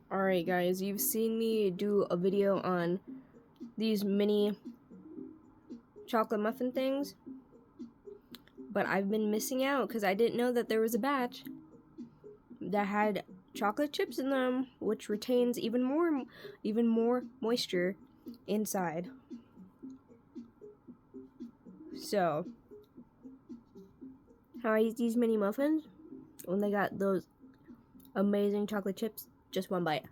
Alright guys, you've seen me do a video on these mini chocolate muffin things, but I've been missing out because I didn't know that there was a batch that had chocolate chips in them, which retains even more moisture inside. So, how I eat these mini muffins when they got those amazing chocolate chips, just one bite.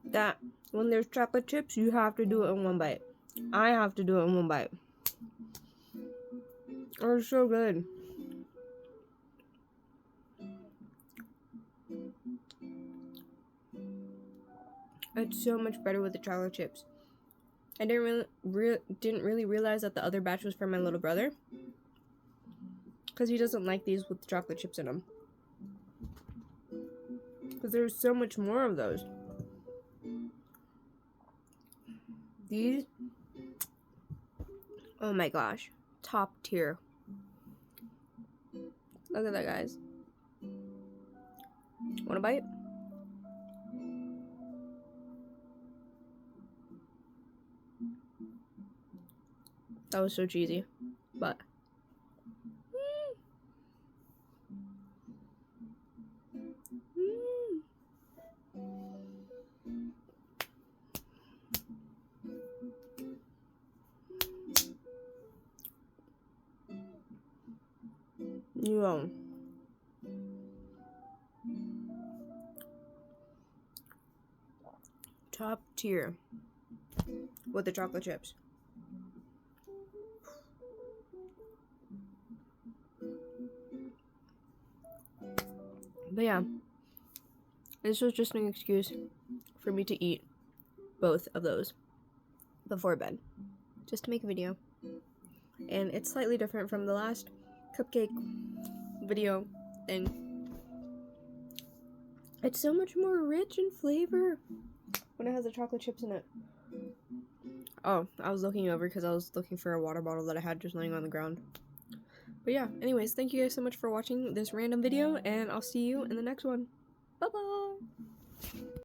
That when there's chocolate chips, you have to do it in one bite. I have to do it in one bite. They're so good. It's so much better with the chocolate chips. I didn't really realize that the other batch was for my little brother, because he doesn't like these with the chocolate chips in them. Because there's so much more of those. These, oh my gosh, top tier. Look at that, guys. Want a bite? That was so cheesy, but yeah. Top tier with the chocolate chips. But yeah, this was just an excuse for me to eat both of those before bed, just to make a video. And it's slightly different from the last cupcake video thing. It's so much more rich in flavor when it has the chocolate chips in it. Oh, I was looking over because I was looking for a water bottle that I had just laying on the ground. But yeah, anyways, thank you guys so much for watching this random video, and I'll see you in the next one. Bye-bye!